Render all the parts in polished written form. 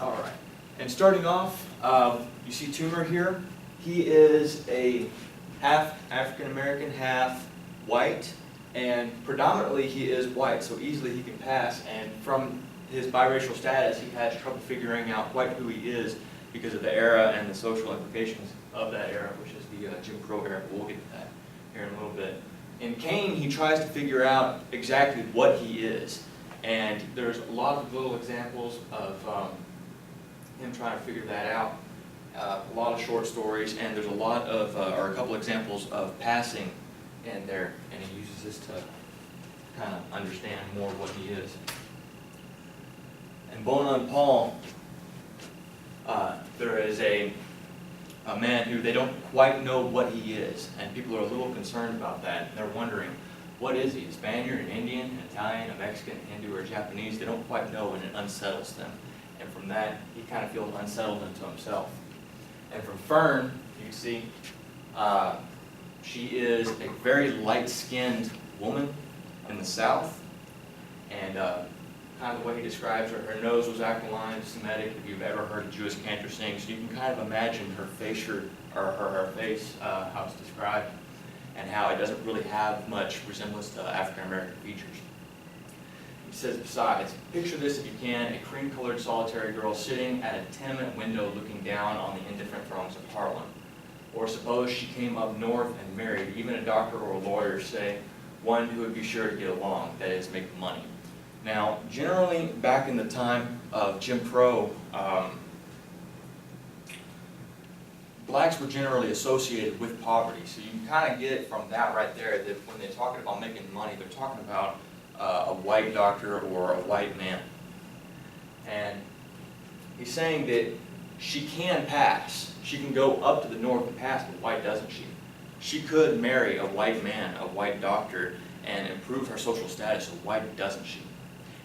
All right. And starting off, you see Toomer here. He is a half African American, half white, and predominantly he is white, so easily he can pass. And from his biracial status, he has trouble figuring out quite who he is because of the era and the social implications of that era, which is the Jim Crow era. We'll get to that here in a little bit. In Kane, he tries to figure out exactly what he is. And there's a lot of little examples of him trying to figure that out. A lot of short stories, and there's a lot of, or a couple examples of passing in there, and he uses this to kind of understand more what he is. In Bonan Paul, there is a man who they don't quite know what he is, and people are a little concerned about that. They're wondering, what is he? A Spaniard, an Indian, an Italian, a Mexican, Hindu, or Japanese? They don't quite know, and it unsettles them. And from that, he kind of feels unsettled into himself. And from Fern, you can see, she is a very light-skinned woman in the South, and kind of the way he describes her, her nose was aquiline, Semitic, if you've ever heard a Jewish cantor sing, so you can kind of imagine her face, her face, how it's described, and how it doesn't really have much resemblance to African-American features. He says, besides, picture this if you can, a cream-colored solitary girl sitting at a tenement window looking down on the indifferent throngs of Harlem. Or suppose she came up north and married, even a doctor or a lawyer, say, one who would be sure to get along, that is, make money. Now, generally, back in the time of Jim Crow, blacks were generally associated with poverty. So you can kind of get it from that right there, that when they're talking about making money, they're talking about a white doctor or a white man. And he's saying that she can pass. She can go up to the north and pass, but why doesn't she? She could marry a white man, a white doctor, and improve her social status, so why doesn't she?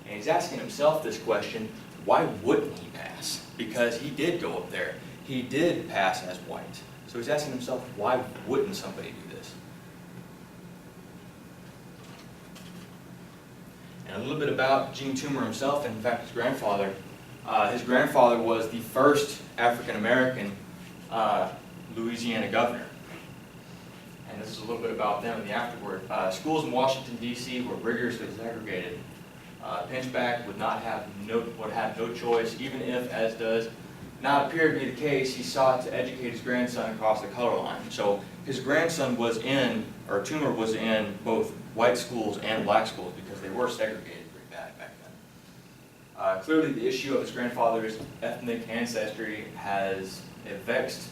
And he's asking himself this question, why wouldn't he pass? Because he did go up there. He did pass as white. So he's asking himself, why wouldn't somebody do this? And a little bit about Gene Toomer himself, and in fact his grandfather. His grandfather was the first African-American Louisiana governor. And this is a little bit about them in the afterword. Schools in Washington, D.C. were rigorously segregated. Pinchback would have no choice, even if, as does not appear to be the case, he sought to educate his grandson across the color line. So his grandson was in, or Toomer was in, both white schools and black schools because they were segregated pretty bad back then. Clearly the issue of his grandfather's ethnic ancestry has a vexed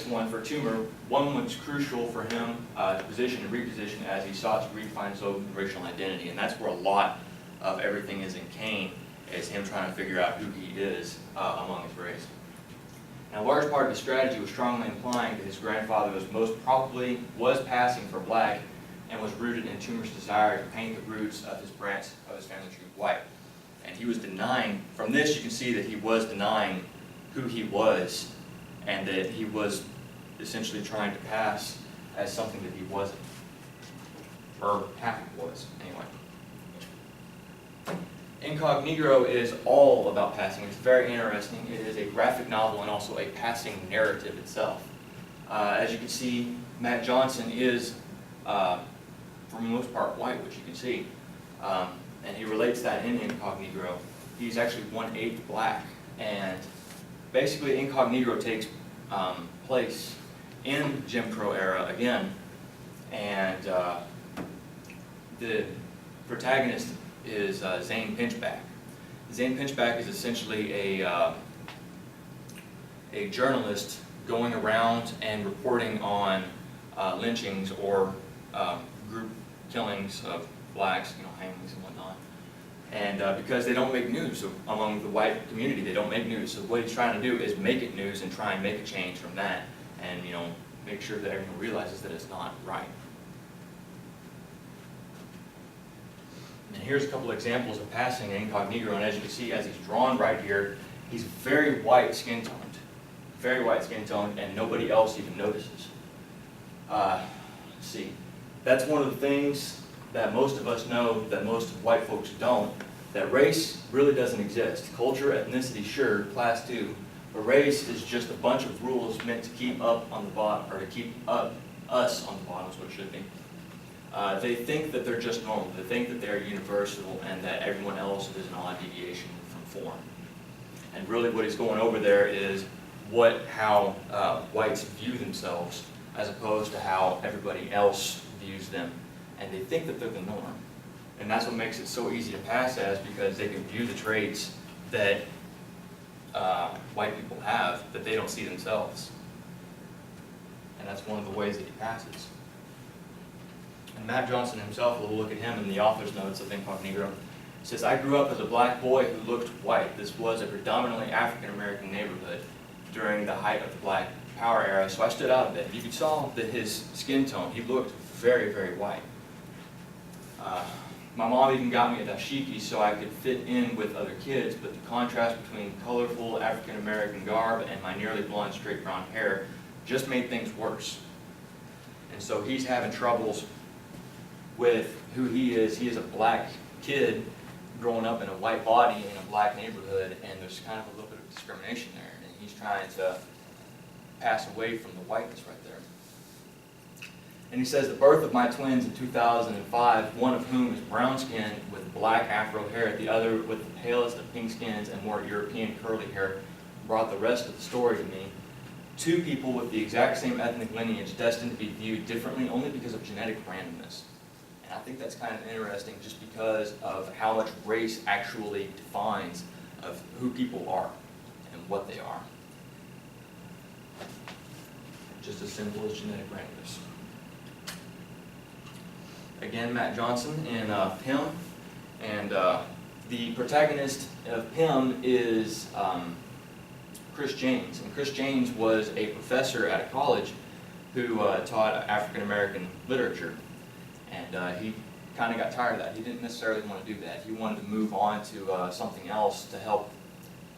one for Toomer. One was crucial for him to position and reposition as he sought to redefine his own racial identity, and that's where a lot of everything is in Kane, is him trying to figure out who he is among his race. Now, a large part of his strategy was strongly implying that his grandfather was passing for black and was rooted in Toomer's desire to paint the roots of his branch of his family tree white. And he was denying, from this you can see that he was denying who he was, and that he was essentially trying to pass as something that he wasn't, or half was, anyway. Incognito is all about passing. It's very interesting. It is a graphic novel and also a passing narrative itself. As you can see, Matt Johnson is, for the most part, white, which you can see. And he relates that in Incognito. He's actually 1/8 black. And basically, Incognito takes place in Jim Crow era again. And the protagonist is Zane Pinchback. Zane Pinchback is essentially a journalist going around and reporting on lynchings or group killings of blacks, hangings and whatnot. And because they don't make news among the white community, they don't make news. So what he's trying to do is make it news and try and make a change from that, and make sure that everyone realizes that it's not right. And here's a couple examples of passing in Incognito, and as you can see, as he's drawn right here, he's very white skin toned, and nobody else even notices. Let's see, that's one of the things that most of us know that most white folks don't, that race really doesn't exist. Culture, ethnicity, sure, class too, but race is just a bunch of rules meant to keep up on the bottom, or to keep up us on the bottom is what it should be. They think that they're just normal. They think that they're universal and that everyone else is an odd deviation from form. And really what he's going over there is how whites view themselves as opposed to how everybody else views them. And they think that they're the norm. And that's what makes it so easy to pass as, because they can view the traits that white people have that they don't see themselves. And that's one of the ways that he passes. And Matt Johnson himself, we'll look at him in the author's notes of Incognito. He says, I grew up as a black boy who looked white. This was a predominantly African-American neighborhood during the height of the Black Power era, so I stood out a bit. You saw that his skin tone, he looked very, very white. My mom even got me a dashiki so I could fit in with other kids, but the contrast between colorful African-American garb and my nearly blonde straight brown hair just made things worse. And so he's having troubles with who he is. He is a black kid growing up in a white body in a black neighborhood, and there's kind of a little bit of discrimination there, and he's trying to pass away from the whiteness right there. And he says, the birth of my twins in 2005, one of whom is brown-skinned with black afro hair, the other with the palest of pink skins and more European curly hair, brought the rest of the story to me. Two people with the exact same ethnic lineage destined to be viewed differently only because of genetic randomness. And I think that's kind of interesting just because of how much race actually defines of who people are and what they are. Just as simple as genetic randomness. Again, Matt Johnson in Pym, and the protagonist of Pym is Chris James. And Chris James was a professor at a college who taught African American literature, and he kind of got tired of that. He didn't necessarily want to do that. He wanted to move on to something else to help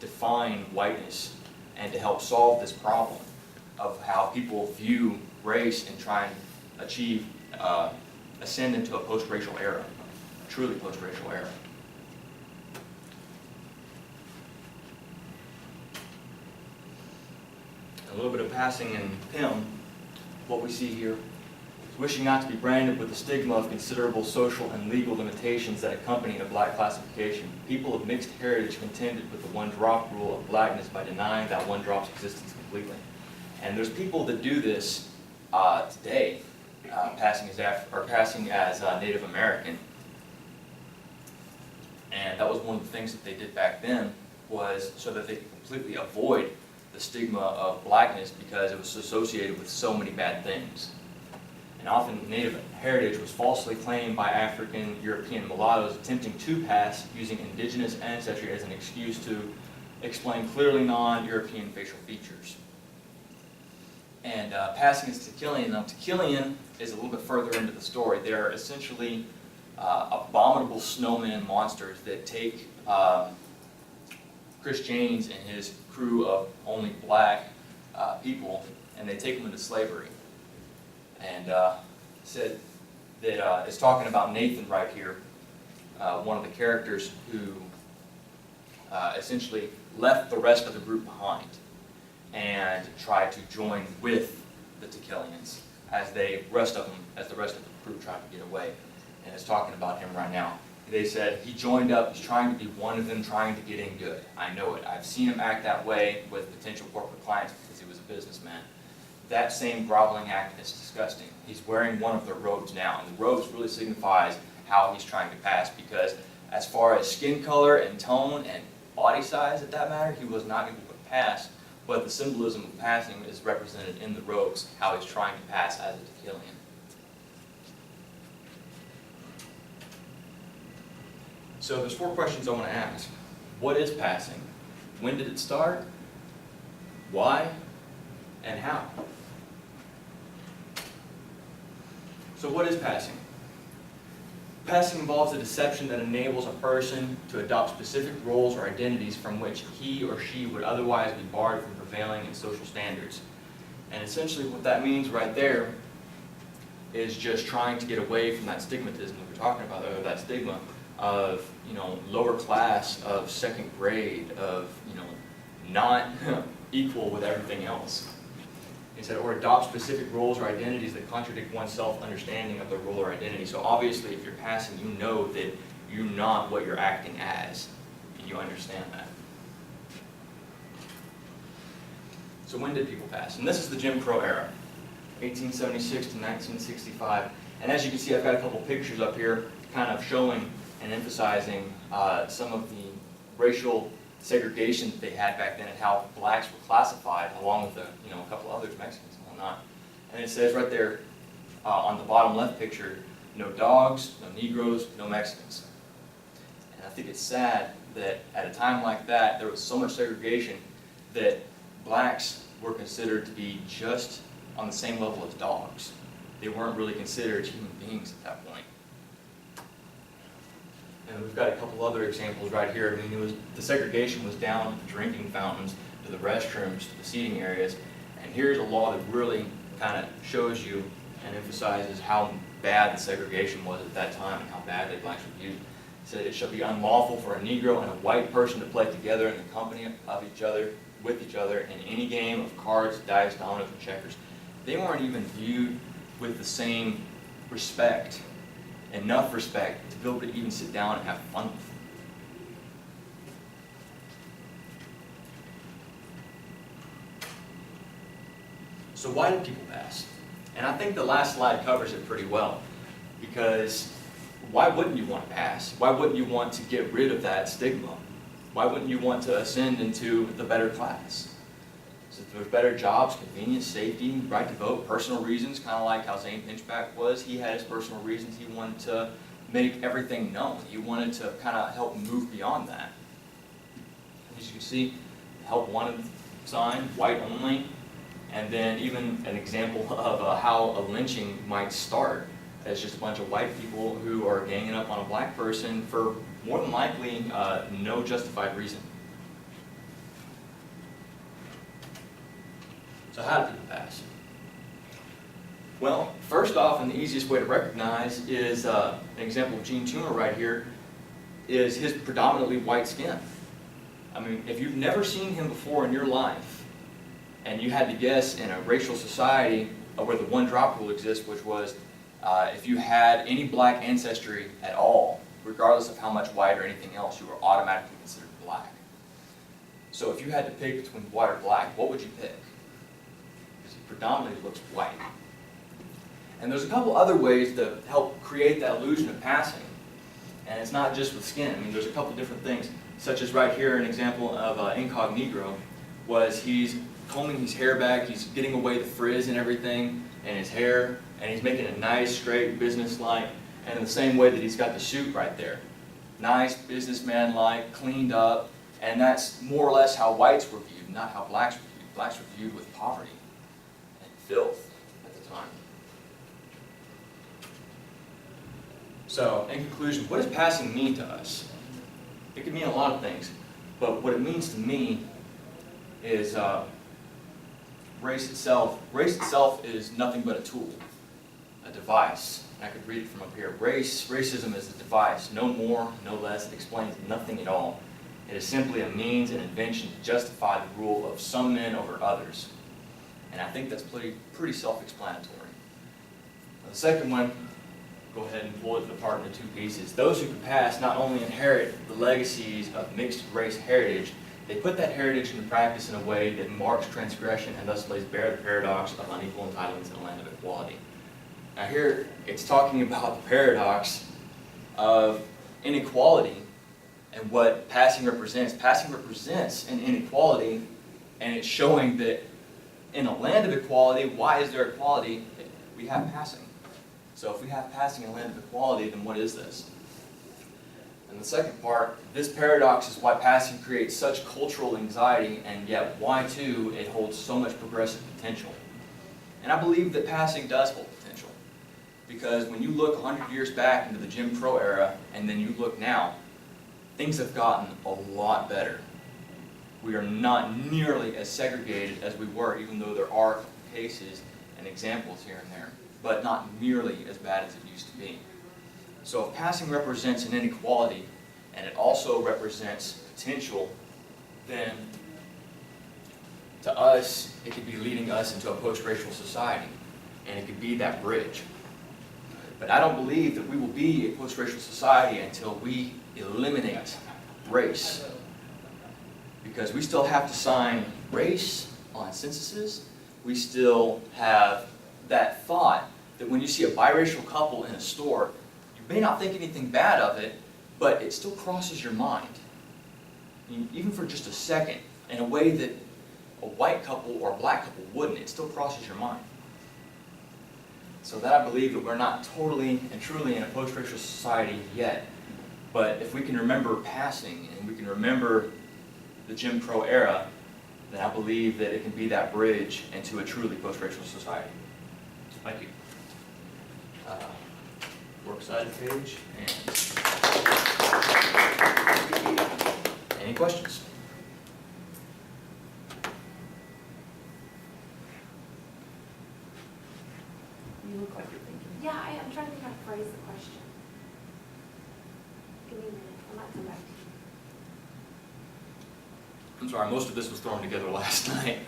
define whiteness and to help solve this problem of how people view race and try and achieve ascend into a post-racial era, a truly post-racial era. A little bit of passing in Pym, what we see here is wishing not to be branded with the stigma of considerable social and legal limitations that accompany a black classification. People of mixed heritage contended with the one-drop rule of blackness by denying that one drop's existence completely. And there's people that do this today. Passing as Native American, and that was one of the things that they did back then, was so that they could completely avoid the stigma of blackness because it was associated with so many bad things. And often Native heritage was falsely claimed by African European mulattoes attempting to pass using indigenous ancestry as an excuse to explain clearly non-European facial features. And passing is Tequilian. Now, Tequilian is a little bit further into the story. They're essentially abominable snowman monsters that take Chris James and his crew of only black people, and they take them into slavery. And said that it's talking about Nathan right here, one of the characters who essentially left the rest of the group behind and tried to join with the Tequilians as the rest of the crew tried to get away. And it's talking about him right now. They said he joined up, he's trying to be one of them, trying to get in good. I know it. I've seen him act that way with potential corporate clients because he was a businessman. That same groveling act is disgusting. He's wearing one of their robes now, and the robes really signifies how he's trying to pass, because as far as skin color and tone and body size, at that matter, he was not able to pass. But the symbolism of passing is represented in the robes, how he's trying to pass as a Tequilian. So there's 4 questions I want to ask. What is passing? When did it start? Why? And how? So what is passing? Passing involves a deception that enables a person to adopt specific roles or identities from which he or she would otherwise be barred from prevailing in social standards. And essentially what that means right there is just trying to get away from that stigmatism that we're talking about, or that stigma, of, lower class, of second grade, of, not equal with everything else. He said, or adopt specific roles or identities that contradict one's self-understanding of the role or identity. So obviously, if you're passing, you know that you're not what you're acting as, and you understand that. So when did people pass? And this is the Jim Crow era, 1876 to 1965. And as you can see, I've got a couple pictures up here kind of showing and emphasizing some of the racial segregation that they had back then and how blacks were classified, along with a couple others, Mexicans and whatnot. And it says right there on the bottom left picture, no dogs, no Negroes, no Mexicans. And I think it's sad that at a time like that, there was so much segregation that blacks were considered to be just on the same level as dogs. They weren't really considered human beings at that point. And we've got a couple other examples right here. I mean, the segregation was down to the drinking fountains, to the restrooms, to the seating areas. And here's a law that really kind of shows you and emphasizes how bad the segregation was at that time and how badly blacks were viewed. It said it shall be unlawful for a Negro and a white person to play together in the company of each other, with each other, in any game of cards, dice, dominoes, or checkers. They weren't even viewed with the same respect, enough respect to be able to even sit down and have fun with them. So why did people pass? And I think the last slide covers it pretty well, because why wouldn't you want to pass? Why wouldn't you want to get rid of that stigma? Why wouldn't you want to ascend into the better class? So there's better jobs, convenience, safety, right to vote, personal reasons, kind of like how Zane Pinchback was. He had his personal reasons. He wanted to make everything known. He wanted to kind of help move beyond that. As you can see, help wanted sign, white only, and then even an example of how a lynching might start as just a bunch of white people who are ganging up on a black person for more than likely no justified reason. So how do people pass? Well, first off, and the easiest way to recognize is an example of Gene Toomer right here, is his predominantly white skin. I mean, if you've never seen him before in your life, and you had to guess in a racial society where the one drop rule exists, which was if you had any black ancestry at all, regardless of how much white or anything else, you were automatically considered black. So if you had to pick between white or black, what would you pick? Because he predominantly looks white. And there's a couple other ways to help create that illusion of passing. And it's not just with skin. I mean, there's a couple different things, such as right here, an example of incognito was he's combing his hair back, he's getting away the frizz and everything, and his hair, and he's making it nice, straight, business-like, and in the same way that he's got the suit right there. Nice, businessman-like, cleaned up, and that's more or less how whites were viewed, not how blacks were viewed. Blacks were viewed with poverty and filth at the time. So, in conclusion, what does passing mean to us? It can mean a lot of things, but what it means to me is race itself. Race itself is nothing but a tool, a device. I could read it from up here. Racism is a device, no more, no less. It explains nothing at all. It is simply a means and invention to justify the rule of some men over others. And I think that's pretty self-explanatory. The second one, go ahead and pull it apart into two pieces. Those who can pass not only inherit the legacies of mixed race heritage, they put that heritage into practice in a way that marks transgression and thus lays bare the paradox of unequal entitlements in a land of equality. Now here, it's talking about the paradox of inequality and what passing represents. Passing represents an inequality, and it's showing that in a land of equality, why is there equality? We have passing. So if we have passing in a land of equality, then what is this? And the second part, this paradox is why passing creates such cultural anxiety, and yet why, too, it holds so much progressive potential. And I believe that passing does hold potential. Because when you look 100 years back into the Jim Crow era, and then you look now, things have gotten a lot better. We are not nearly as segregated as we were, even though there are cases and examples here and there, but not nearly as bad as it used to be. So if passing represents an inequality, and it also represents potential, then to us, it could be leading us into a post-racial society, and it could be that bridge. But I don't believe that we will be a post-racial society until we eliminate race. Because we still have to sign race on censuses. We still have that thought that when you see a biracial couple in a store, you may not think anything bad of it, but it still crosses your mind. Even for just a second, in a way that a white couple or a black couple wouldn't, it still crosses your mind. So that I believe that we're not totally and truly in a post-racial society yet. But if we can remember passing and we can remember the Jim Crow era, then I believe that it can be that bridge into a truly post-racial society. Thank you. Works side page. And any questions? You look like you're thinking. Yeah, I'm trying to think how to phrase the question. Give me a minute, I might come back to you. I'm sorry, most of this was thrown together last night.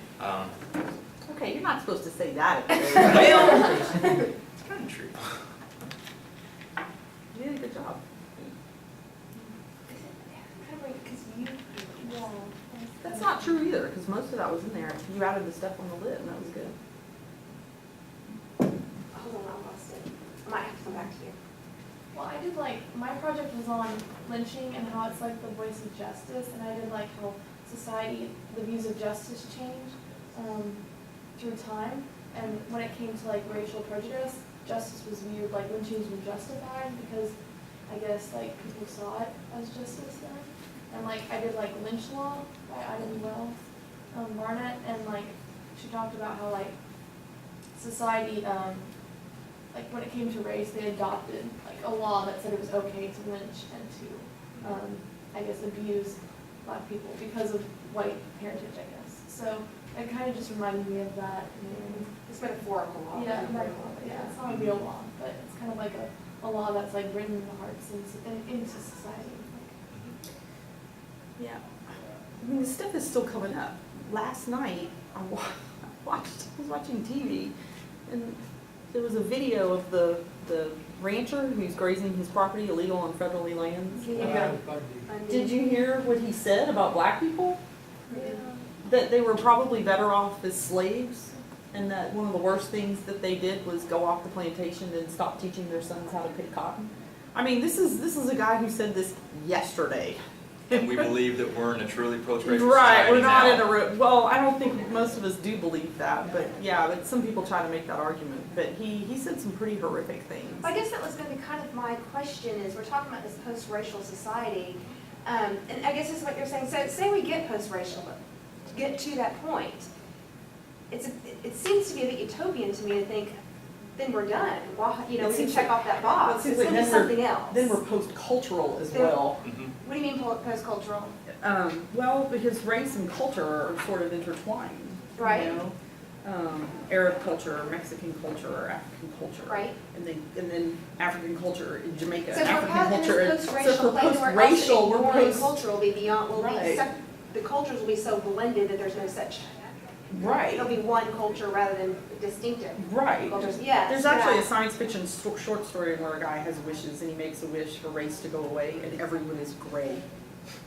Okay, you're not supposed to say that at the very end. It's kind of true. You did a good job. That's not true either, because most of that was in there. You added the stuff on the lid, and that was good. Hold on, I lost it. I might have to come back to you. Well, I did my project was on lynching and how it's like the voice of justice, and I did how society, the views of justice change through time. And when it came to racial prejudice, justice was viewed, lynchings were justified because I guess people saw it as justice then. And I did lynch law by Ida B. Wells, Barnett, and she talked about how society, when it came to race, they adopted a law that said it was okay to lynch and to, I guess, abuse black people because of white heritage, I guess. So it kind of just reminded me of that. It's metaphorical law. Yeah, it's not a real law, but it's kind of a law that's written in the hearts into society. Yeah. I mean, the stuff is still coming up. Last night, I was watching TV, and there was a video of the rancher who's grazing his property illegal on federally lands. Yeah. Did you hear what he said about black people? Yeah. That they were probably better off as slaves, and that one of the worst things that they did was go off the plantation and stop teaching their sons how to pick cotton. I mean, this is a guy who said this yesterday. And we believe that we're in a truly post-racial Right, society we're not now. in a well, I don't think most of us do believe that, but yeah, but some people try to make that argument. But he said some pretty horrific things. I guess that was going to be kind of my question is, we're talking about this post-racial society, and I guess this is what you're saying. So say we get post-racial, get to that point. It seems to be a bit utopian to me to think, then we're done. Well, we can check off that box. It's going to be something else. Then we're post-cultural as well. Mhm. What do you mean post-cultural? Well, because race and culture are sort of intertwined. Right. You know? Arab culture, Mexican culture, or African culture. Right. And then African culture in Jamaica. So if African we're culture. post-racial, post-racial, we're post. culture will be beyond. Right. The cultures will be so blended that there's no such. Right. It'll be one culture rather than distinctive Right. cultures. Yes. There's actually yeah. a science fiction short story where a guy has wishes and he makes a wish for race to go away, and everyone is gray.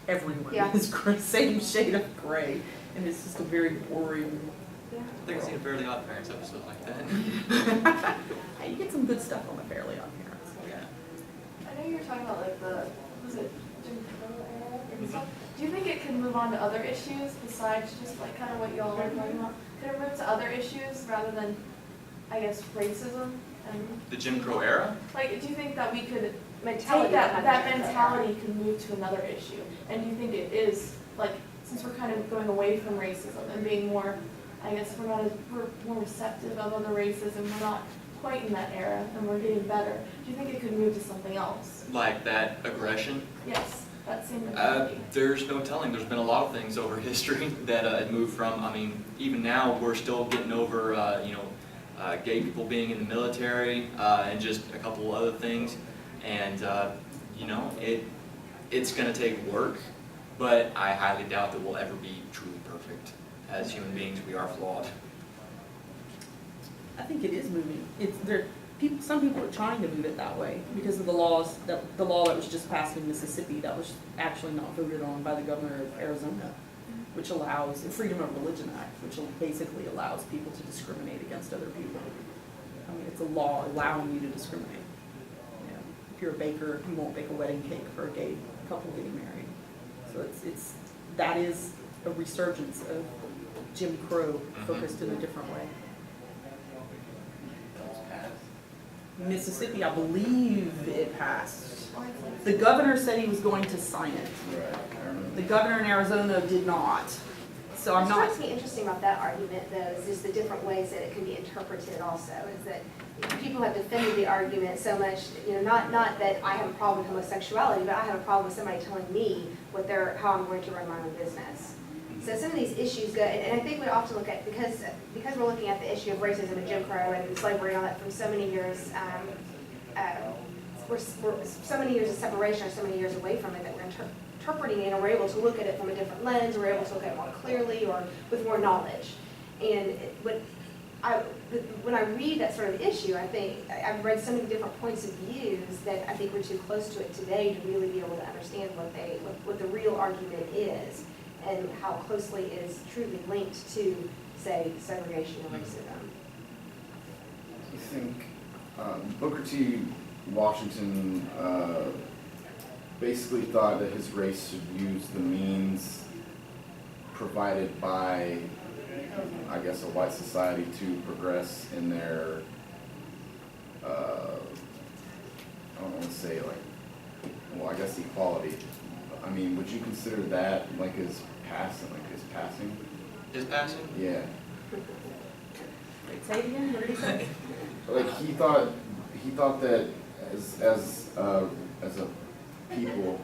Everyone Yeah. is gray, same shade of gray, and it's just a very boring. Yeah. I think I've seen a Fairly Odd Parents episode like that. Hey, you get some good stuff on the Fairly Odd Parents. Yeah. I know you were talking about was it Jim Crow era and stuff. Do you think it could move on to other issues besides just kind of what y'all are talking about? Could it move to other issues rather than, I guess, racism? And The Jim Crow era? do you think that we could Mentality take that behind mentality could move to another issue? And do you think it is, since we're kind of going away from racism and being more, I guess we're more receptive of other races and we're not quite in that era and we're getting better. Do you think it could move to something else? Like that aggression? Yes, that same mentality. There's no telling. There's been a lot of things over history that it moved from. I mean, even now we're still getting over, gay people being in the military and just a couple other things. And, it's gonna take work, but I highly doubt that we'll ever be truly perfect. As human beings, we are flawed. I think it is moving. Some people are trying to move it that way because of the law that was just passed in Mississippi that was actually not voted on by the governor of Arizona, which allows the Freedom of Religion Act, which basically allows people to discriminate against other people. I mean, it's a law allowing you to discriminate. Yeah. If you're a baker, you won't bake a wedding cake for a gay couple getting married. So that is a resurgence of Jim Crow focused in a different way. Mississippi, I believe it passed. The governor said he was going to sign it. The governor in Arizona did not. So I'm What not. strikes me interesting about that argument, though, is just the different ways that it can be interpreted also, is that people have defended the argument so much, not that I have a problem with homosexuality, but I have a problem with somebody telling me how I'm going to run my own business. So some of these issues go, and I think we often look at, because we're looking at the issue of racism and Jim Crow and slavery and all that from so many years, we're so many years of separation or so many years away from it that we're interpreting it, and we're able to look at it from a different lens, we're able to look at it more clearly or with more knowledge. And when I read that sort of issue, I think I've read so many different points of views that I think we're too close to it today to really be able to understand what the real argument is and how closely it is truly linked to, say, segregation and racism. I think Booker T. Washington basically thought that his race should use the means provided by, I guess, a white society to progress in their, I don't want to say I guess equality. I mean, would you consider that like his passing? His passing? Yeah. Wait, say it again. What did he say? Like he thought that as a people,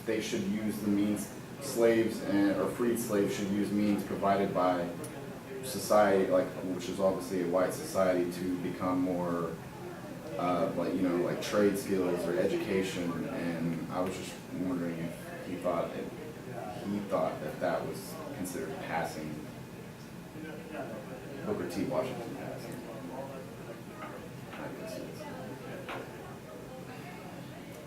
they should use the means, or freed slaves should use means provided by society, which is obviously a white society, to become more like trade skills or education. And I was just wondering if he thought that was considered passing. Booker T. Washington passing. I guess it is.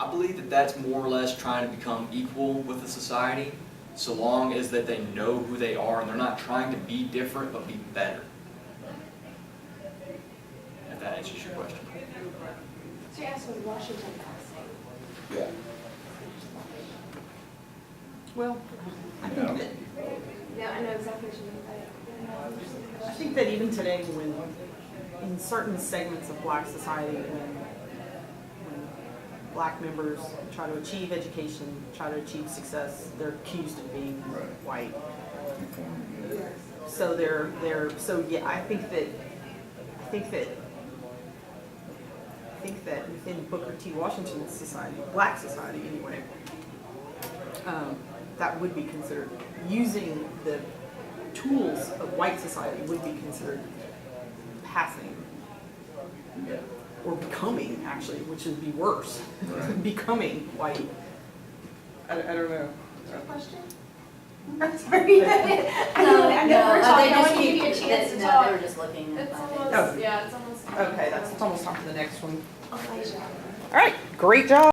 I believe that that's more or less trying to become equal with the society, so long as that they know who they are and they're not trying to be different but be better. If that answers your question. So you asked, was Washington passing? Yeah. Well, I think that No, I know exactly what you mean by it. I think that even today, when in certain segments of black society, when black members try to achieve education, try to achieve success, they're accused of being white. So I think that within Booker T. Washington's society, black society anyway, that would be considered, using the tools of white society would be considered passing. Yeah. Or becoming, actually, which would be worse. Becoming white. I don't know. Is there a question? I'm sorry. I know we're talking, I want to give you a chance to No, talk. they were just looking. It's Oh. Yeah, it's almost. Okay, it's almost time for the next one. Elijah. All right, great job.